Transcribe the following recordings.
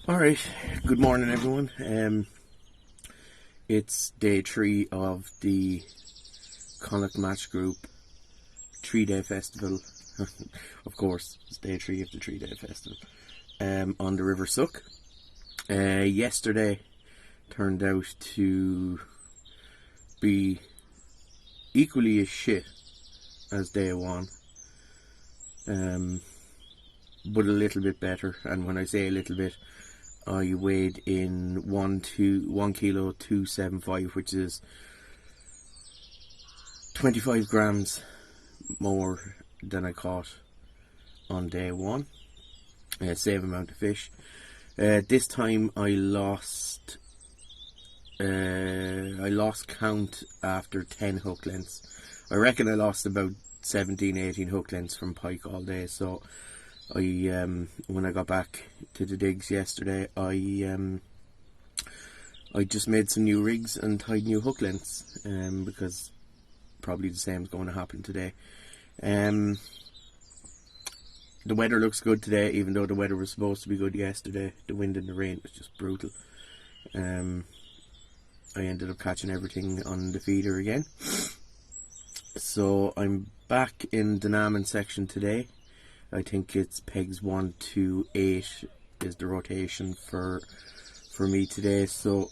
Alright, good morning everyone. It's day 3 of the Connacht Match Group 3-day festival. Of course, it's day 3 of the 3-day festival on the River Suck. Yesterday turned out to be equally as shit as day 1, but a little bit better. And when I say a little bit, I weighed in 1 kilo 275, which is 25 grams more than I caught on day 1. Same amount of fish. This time I lost count after 10 hook lengths. I reckon I lost about 17-18 hook lengths from pike all day. So when I got back to the digs yesterday, I just made some new rigs and tied new hook lengths, because probably the same is going to happen today. The weather looks good today, even though the weather was supposed to be good yesterday. The wind and the rain was just brutal. I ended up catching everything on the feeder again. So I'm back in the Naman section today. I think it's pegs 1 to 8 is the rotation for me today. So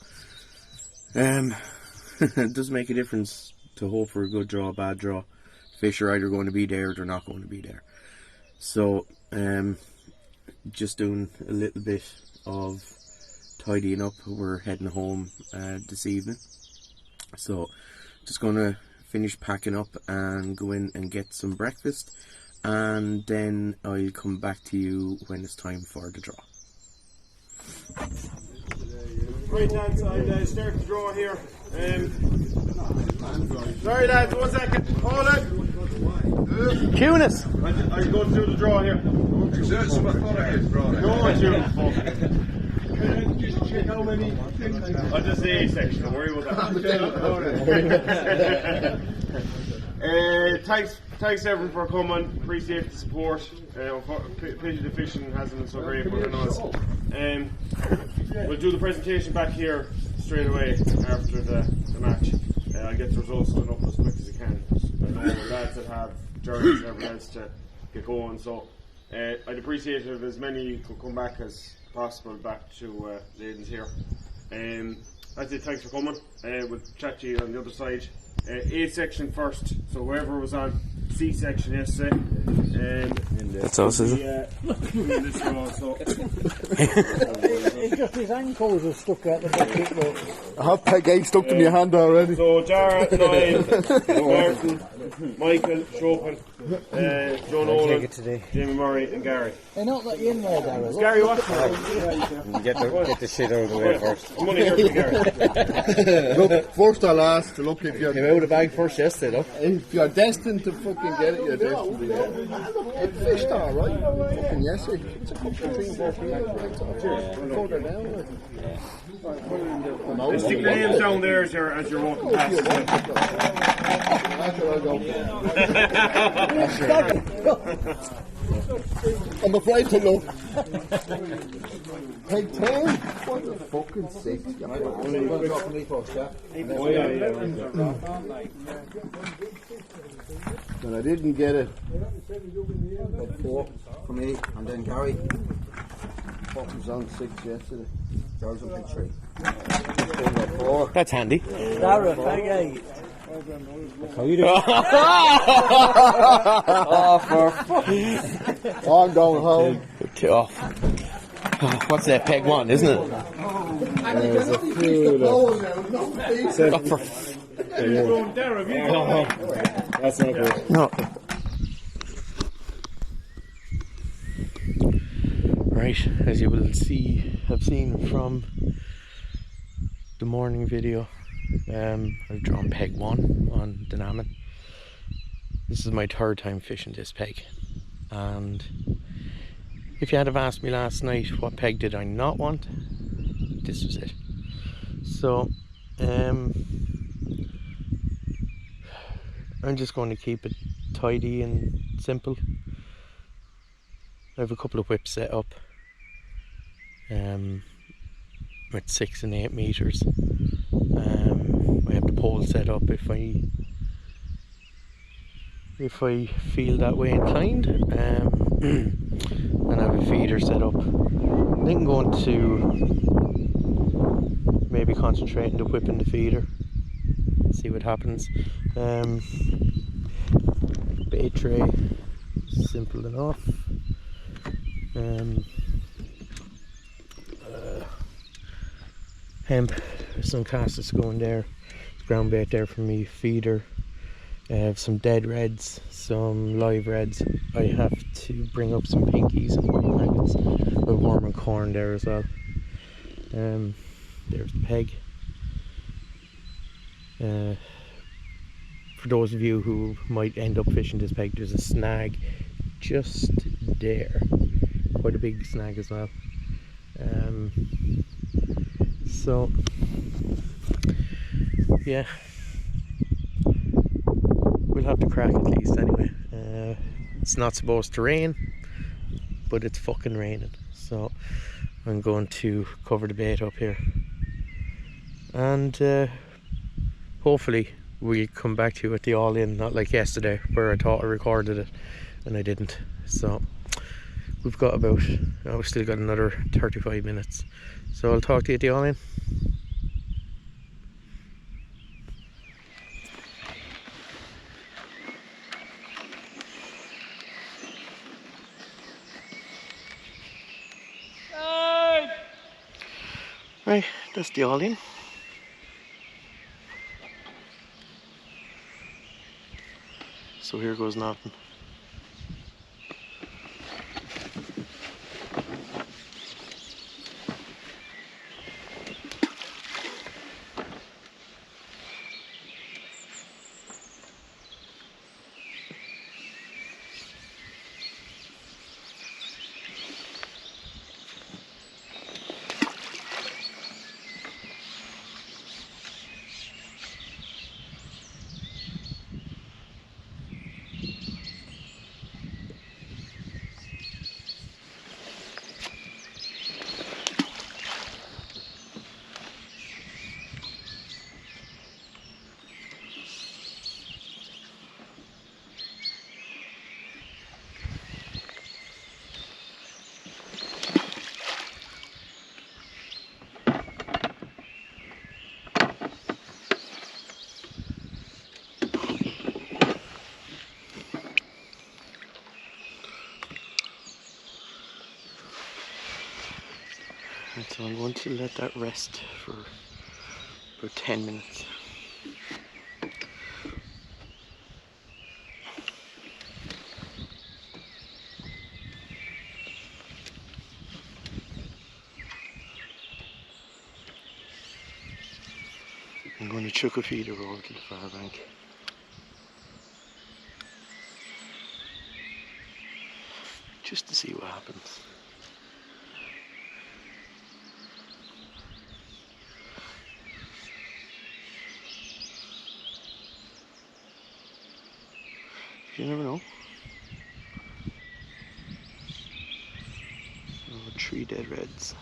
it does make a difference to hope for a good draw, bad draw. Fish are either going to be there or they're not going to be there. So just doing a little bit of tidying up. We're heading home this evening, so just going to finish packing up and go in and get some breakfast, and then I'll come back to you when it's time for the draw. Right lads, I'll start the draw here. Sorry lads, 1 second. Hold it. Cunis! I'll go through the draw here. No, it's you. Just check how many things I'll just say A section, don't worry about that. Thanks everyone for coming. Appreciate the support. Pity the fishing hasn't been so great, but on us. We'll do the presentation back here straight away after the match. I'll get the results done up as quick as I can. I know the lads that have journeys and everything else to get going, so I'd appreciate it if as many could come back as possible back to Leyden's here. That's it, thanks for coming. We'll chat to you on the other side. A section first, so whoever was on C section yesterday. That's us, is it? In this row, so. It's just his ankles are stuck out the bucket. I have peg 8 stuck in your hand already. So Dara, Niall, Martin, Michael, Chopin, John Owen, Jamie Murray and Gary. They're not let you in there, Darryl. Gary, what's Get the shit out of the way first. Money here for Gary. Look, first or last, look, if you're, Came out of the bag first yesterday, though. if you're destined to fucking get it, you're destined to get it. It fished alright, fucking yesterday. It's a couple of 3 or 4 further down. And stick your names down there as you're walking past. That's where I go. I'm afraid to look. Peg 10? What the fucking 6? But I didn't get it. Peg 4 for me, and then Gary. What was on 6 yesterday? Gary's on peg 3. 4. That's handy. Darryl, peg 8. How you doing? Oh, for I'm going home. oh, what's that, peg 1, isn't it? There's a few Oh, for That's not good. no. Right, as you will have seen from the morning video, I've drawn peg 1 on the Naman. This is my 3rd time fishing this peg, and if you had have asked me last night what peg did I not want, this was it. So I'm just going to keep it tidy and simple. I have a couple of whips set up with 6 and 8 meters. I have the pole set up if I feel that way inclined, and I have a feeder set up. I think I'm going to maybe concentrate on the whipping the feeder, see what happens. Bait tray, simple enough. Hemp, some casters going there, ground bait there for me, feeder. I have some dead reds, some live reds. I have to bring up some pinkies and worm maggots with worm and corn there as well. There's the peg. For those of you who might end up fishing this peg, there's a snag just there, quite a big snag as well. So yeah, we'll have to crack at least anyway. It's not supposed to rain, but it's fucking raining, so I'm going to cover the bait up here, and hopefully we'll come back to you with the all-in, not like yesterday where I thought I recorded it and I didn't. So we've still got another 35 minutes, so I'll talk to you at the all-in. Right, that's the all-in. So here goes nothing. Right, so I'm going to let that rest for about 10 minutes. I'm going to chuck a feeder over to the far bank. Just to see what happens. You never know. Oh, 3 dead reds.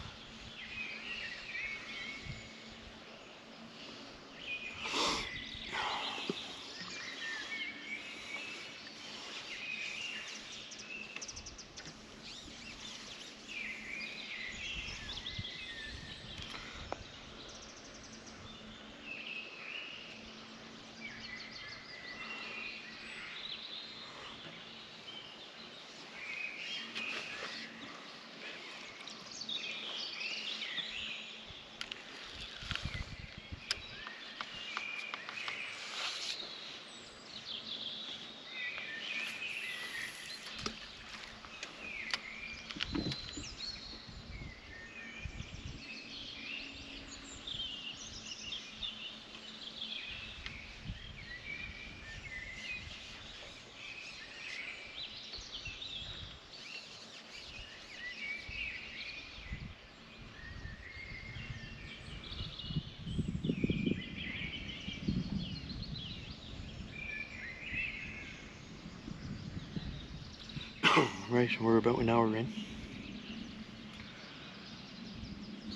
Right, we're about an hour in.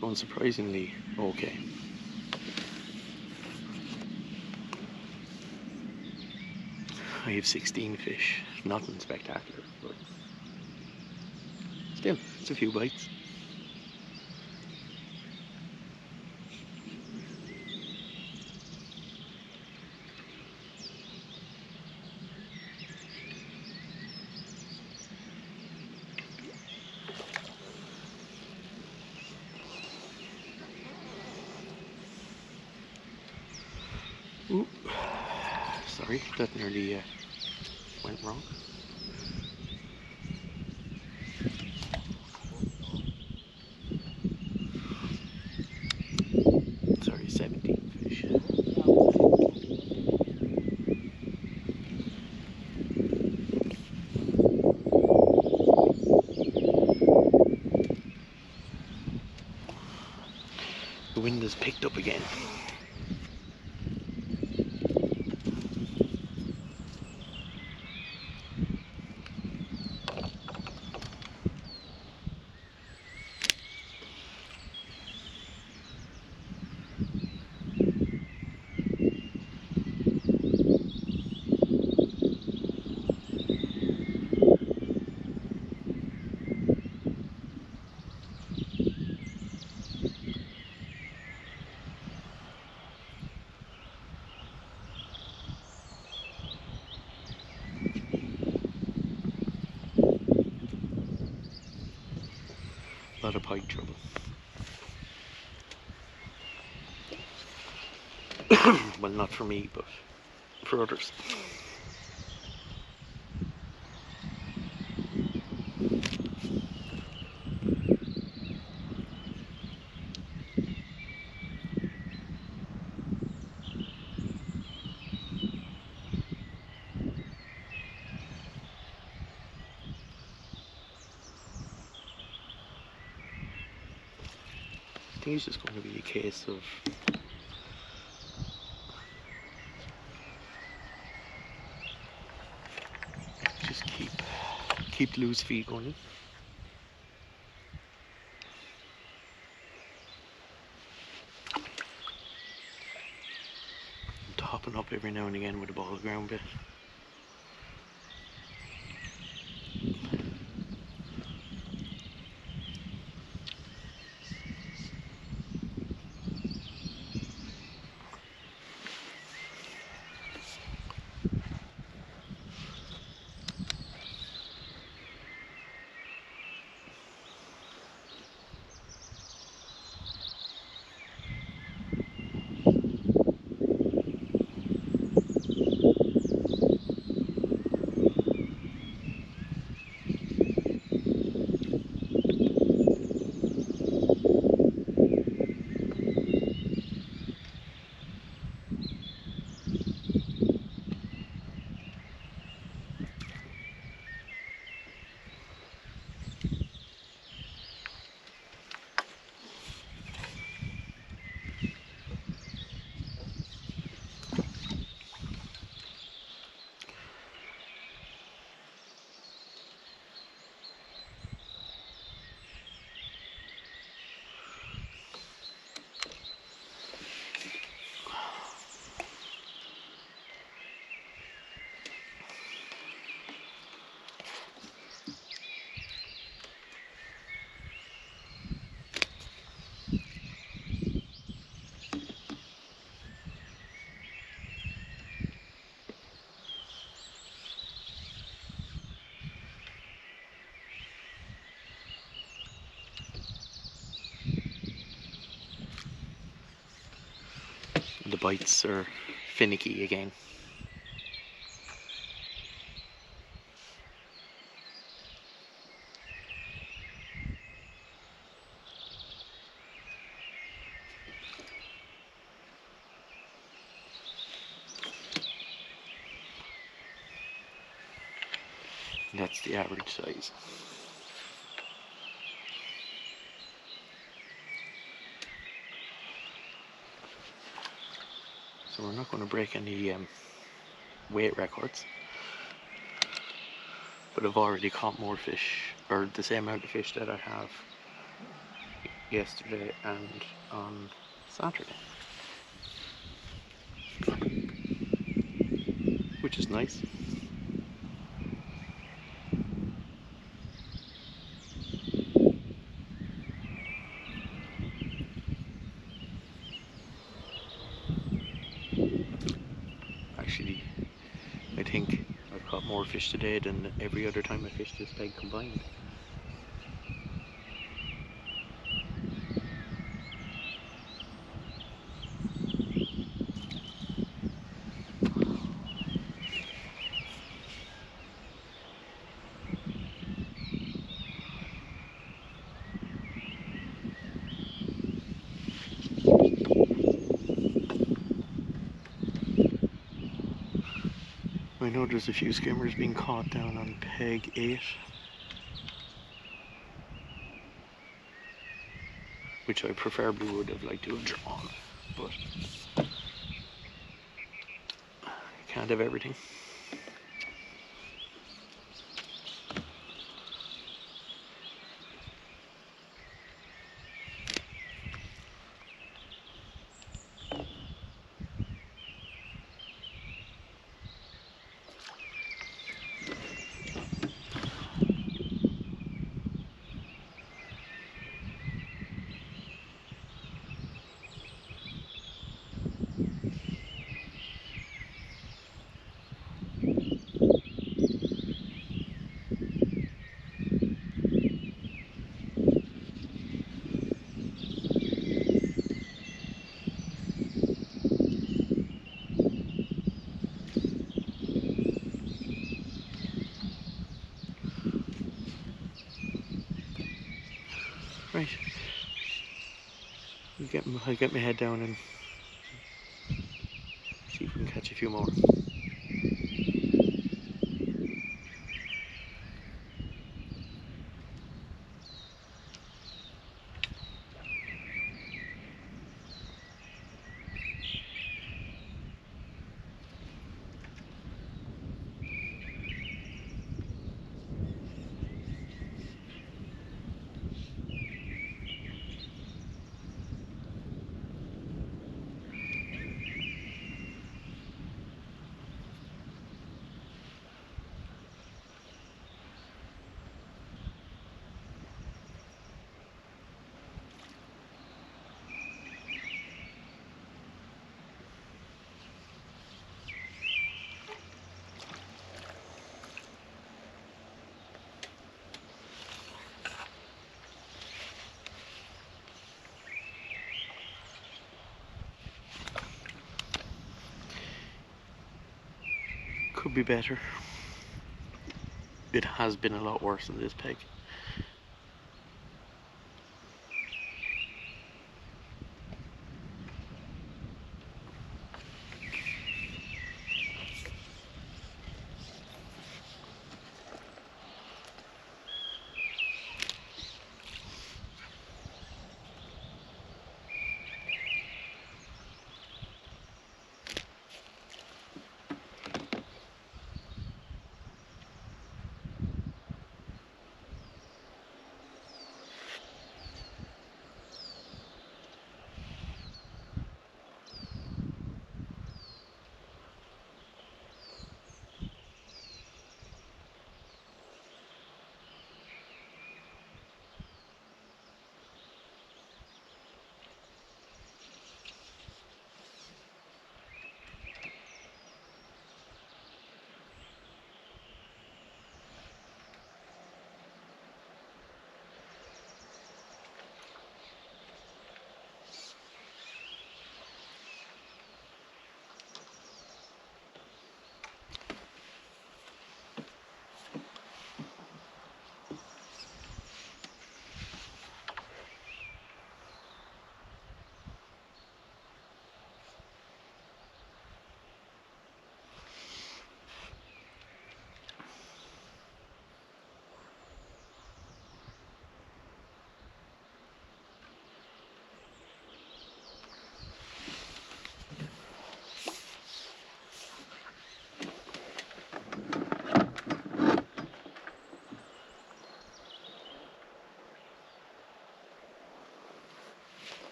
Going surprisingly okay. I have 16 fish, nothing spectacular, but still, it's a few bites. Ooh, sorry, that nearly went wrong. Sorry, 17 fish. The wind has picked up again. A lot of pike trouble. Well, not for me, but for others. I think it's just going to be a case of just keep the loose feet going. And topping up every now and again with a ball of ground bit. The bites are finicky again. That's the average size. So we're not going to break any weight records, but I've already caught more fish, or the same amount of fish that I have yesterday and on Saturday, which is nice. Actually, I think I've caught more fish today than every other time I fished this peg combined. I know there's a few skimmers being caught down on peg 8, which I preferably would have liked to have drawn, but you can't have everything. Right. I'll get my head down and see if we can catch a few more. Could be better. It has been a lot worse than this peg.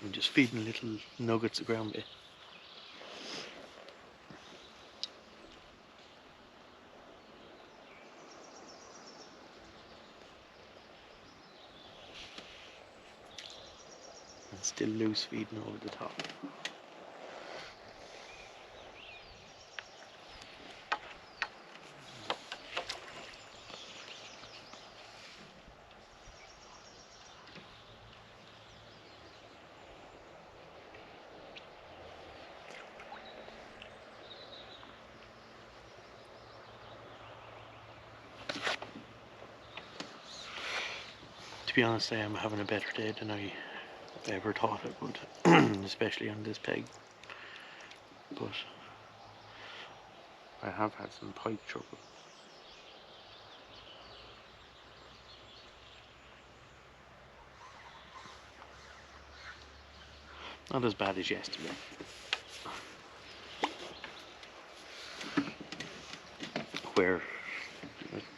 I'm just feeding little nuggets of ground bait. And still loose feeding over the top. To be honest, I am having a better day than I ever thought I would, especially on this peg. But I have had some pipe trouble. Not as bad as yesterday. Where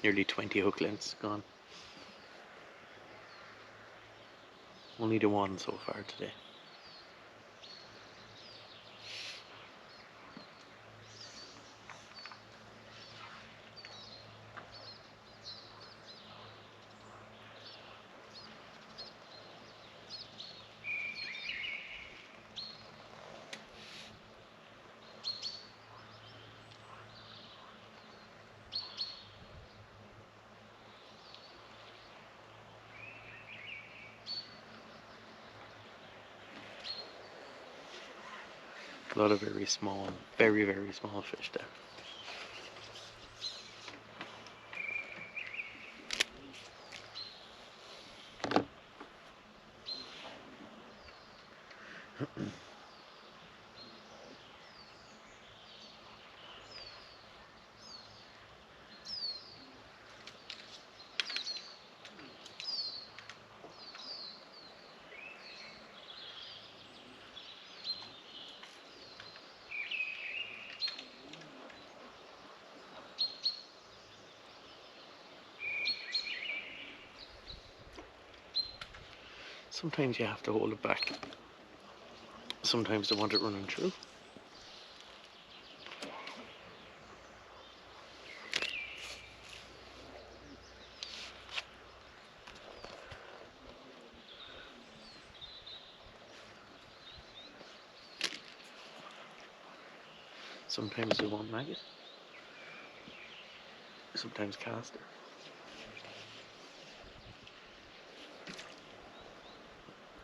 nearly 20 hook lengths gone. Only the one so far today. A lot of very small, very, very small fish there. Sometimes you have to hold it back. Sometimes they want it running through. Sometimes they want maggot. Sometimes caster.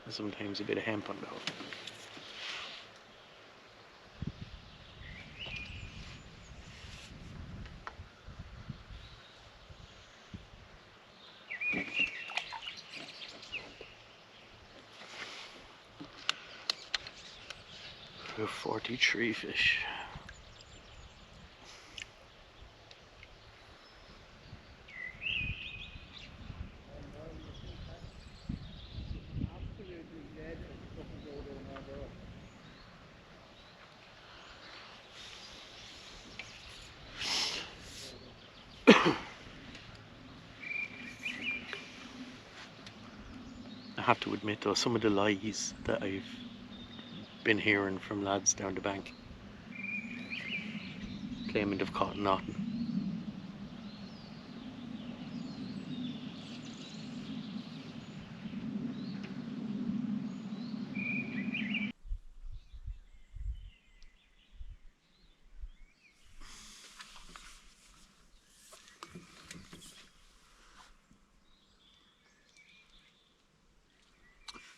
And sometimes a bit of hemp on the hook. We have 43 fish. I have to admit though, some of the lies that I've been hearing from lads down the bank claiming they've caught nothing.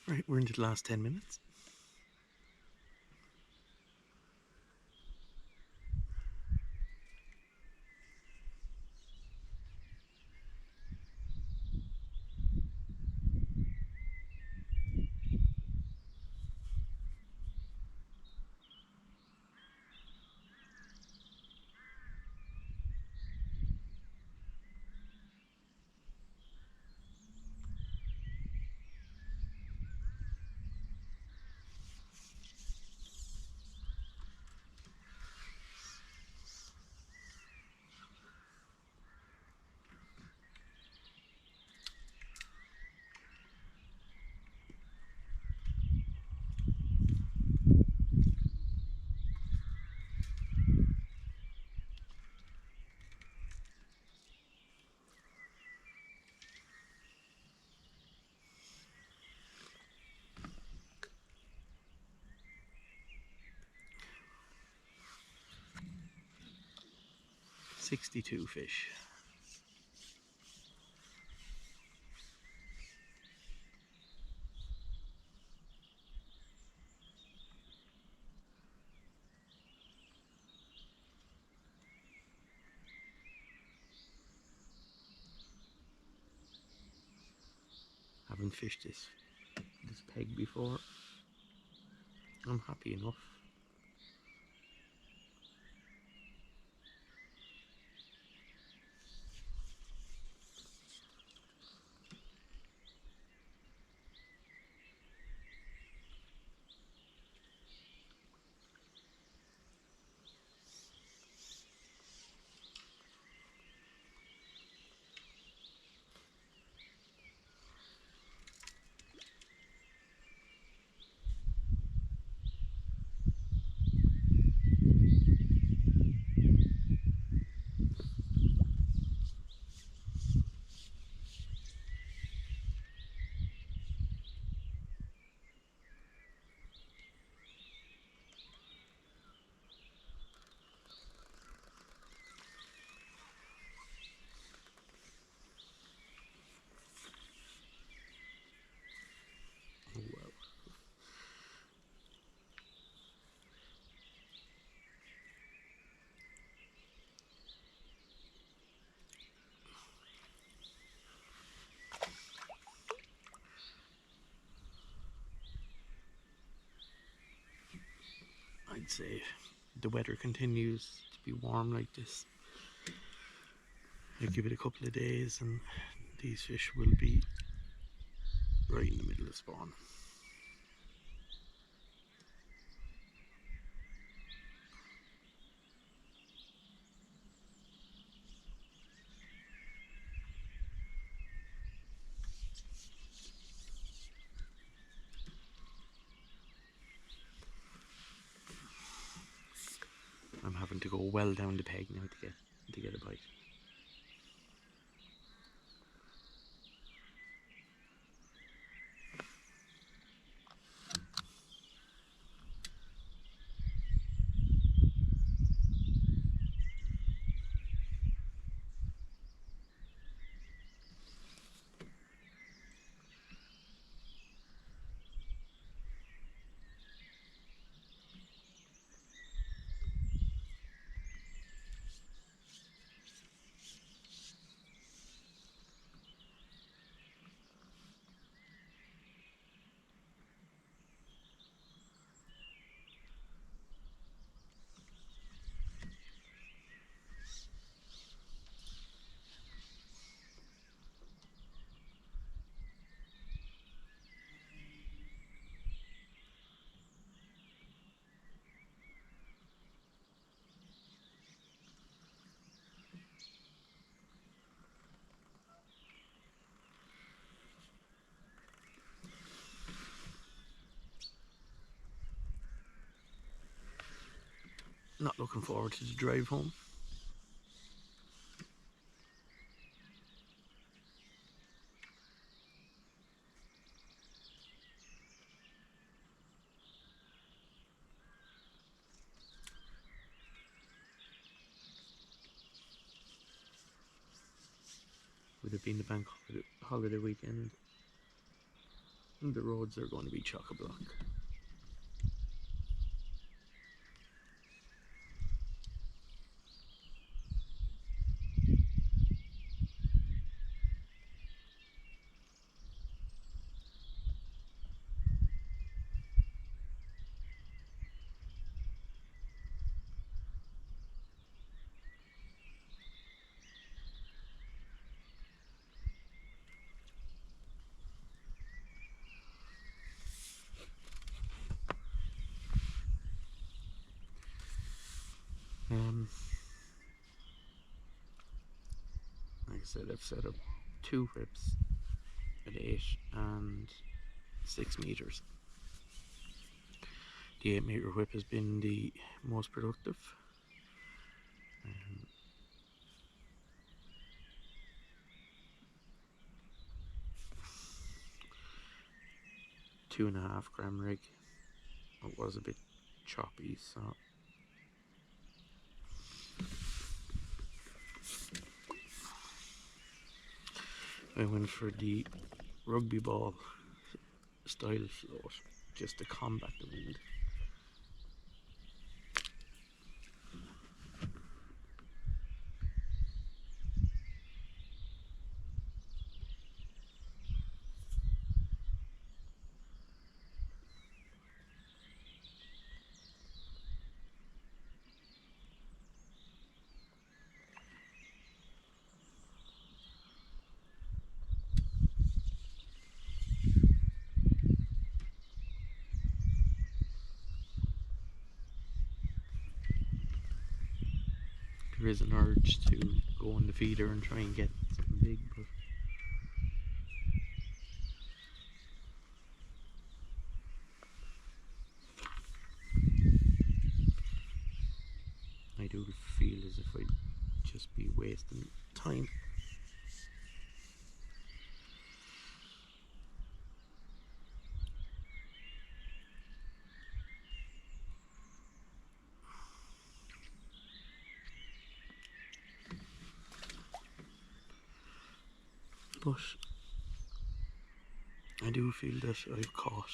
Right, we're into the last 10 minutes. 62 fish. Haven't fished this peg before. I'm happy enough. Oh, wow. I'd say the weather continues to be warm like this. I give it a couple of days and these fish will be right in the middle of spawn. I'm having to go well down the peg now to get a bite. Not looking forward to the drive home. With it being the bank holiday weekend, the roads are going to be chock-a-block. Like I said, I've set up 2 whips at 8 and 6 meters. The 8-meter whip has been the most productive. 2.5 gram rig. It was a bit choppy, so I went for the rugby ball style float just to combat the wind. There is an urge to go on the feeder and try and get something big, but I do feel as if I'd just be wasting time. But I do feel that I've caught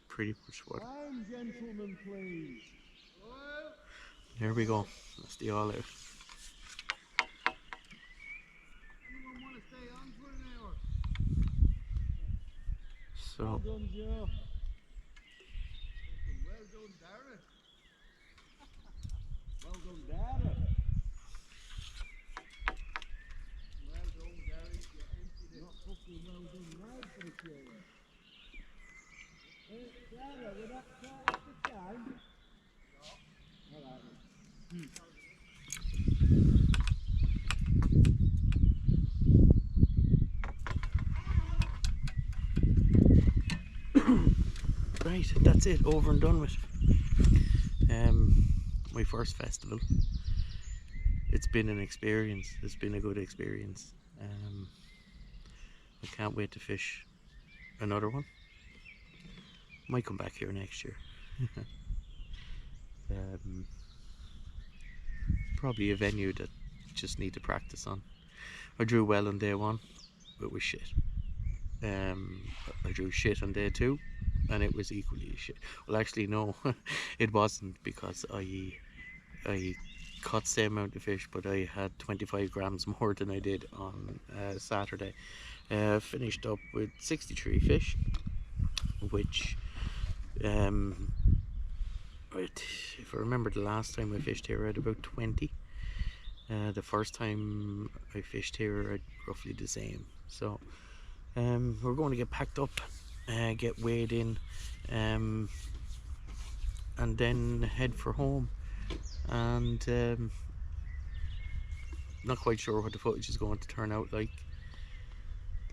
pretty much what. Gentlemen, please. There we go. That's the all out. Anyone want to stay on for an hour? So Well done, Joe. Well done, Darren. Well done, Dara. Well done, Gary. You emptied it. Not fucking well done now for the Joe. Dara, will that start at the time? No. All right. right, that's it, over and done with. My first festival. It's been an experience. It's been a good experience. I can't wait to fish another one. Might come back here next year. Probably a venue that just need to practice on. I drew well on day one, but it was shit. I drew shit on day two, and it was equally shit. Well, actually, no, it wasn't, because I caught the same amount of fish, but I had 25 grams more than I did on Saturday. Finished up with 63 fish, which, if I remember the last time I fished here, I had about 20. The first time I fished here, I had roughly the same. So we're going to get packed up, get weighed in, and then head for home. And not quite sure what the footage is going to turn out like,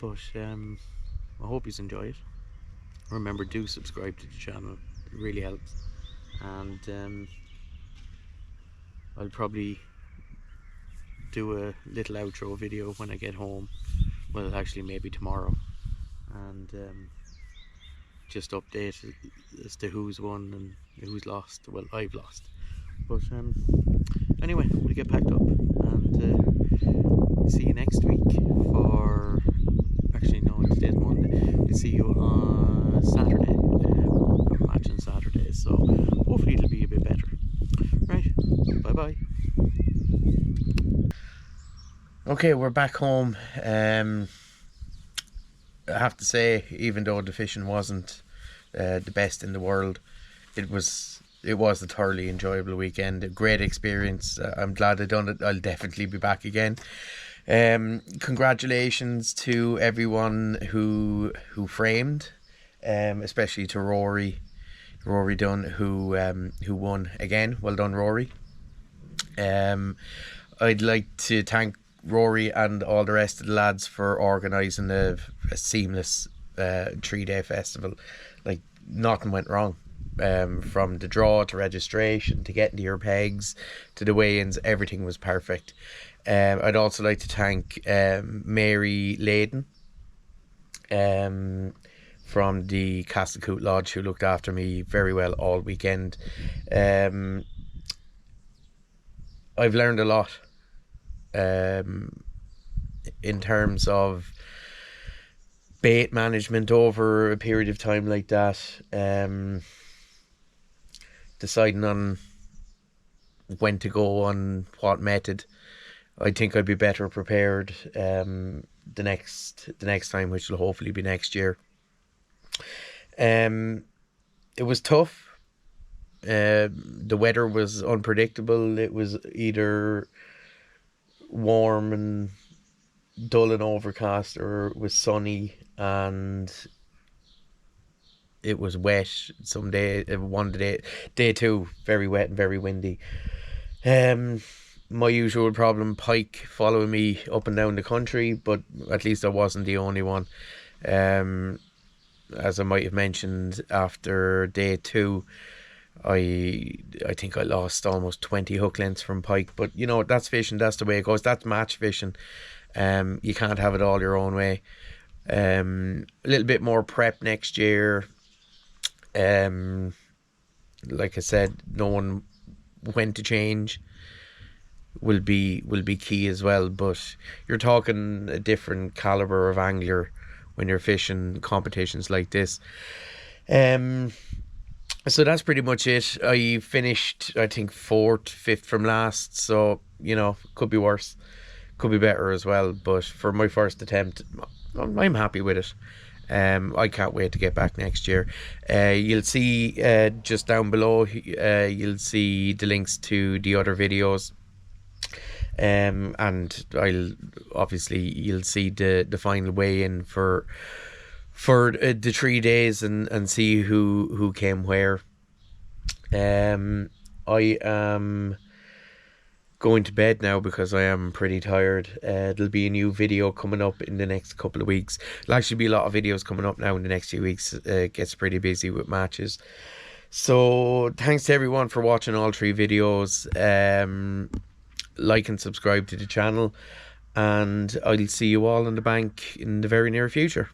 but I hope you enjoy it. Remember, do subscribe to the channel, it really helps. And I'll probably do a little outro video when I get home. Well, actually maybe tomorrow, and just update as to who's won and who's lost. Well, I've lost, but anyway, we'll get packed up and see you next week for, actually no, today's Monday. We'll see you on Saturday. We're matching Saturday, so hopefully it'll be a bit better. Right, bye bye. Okay, we're back home. I have to say, even though the fishing wasn't the best in the world, it was a thoroughly enjoyable weekend. A great experience. I'm glad I done it. I'll definitely be back again. Congratulations to everyone who framed, especially to Rory Dunn, who won again. Well done, Rory. I'd like to thank Rory and all the rest of the lads for organising a seamless 3-day festival. Like, nothing went wrong, from the draw to registration to getting to your pegs to the weigh-ins. Everything was perfect. I'd also like to thank Mary Layden from the Castlecoot Lodge, who looked after me very well all weekend. I've learned a lot in terms of bait management over a period of time like that. Deciding on when to go on what method, I think I'd be better prepared the next time, which will hopefully be next year. It was tough. The weather was unpredictable. It was either warm and dull and overcast, or it was sunny and it was wet. Some day, day two, very wet and very windy. My usual problem, pike following me up and down the country, but at least I wasn't the only one. As I might have mentioned, after day two, I think I lost almost 20 hook lengths from pike. But you know, that's fishing, that's the way it goes. That's match fishing. You can't have it all your own way. A little bit more prep next year. Like I said, knowing when to change will be key as well. But you're talking a different caliber of angler when you're fishing competitions like this. So that's pretty much it. I finished, I think, 4th, 5th from last. So, you know, could be worse, could be better as well. But for my first attempt, I'm happy with it. I can't wait to get back next year. You'll see just down below, you'll see the links to the other videos. And you'll see the final weigh-in for the 3 days and see who came where. I am going to bed now because I am pretty tired. There'll be a new video coming up in the next couple of weeks. There'll actually be a lot of videos coming up now in the next few weeks. It gets pretty busy with matches. So thanks to everyone for watching all 3 videos. Like and subscribe to the channel, and I'll see you all on the bank in the very near future.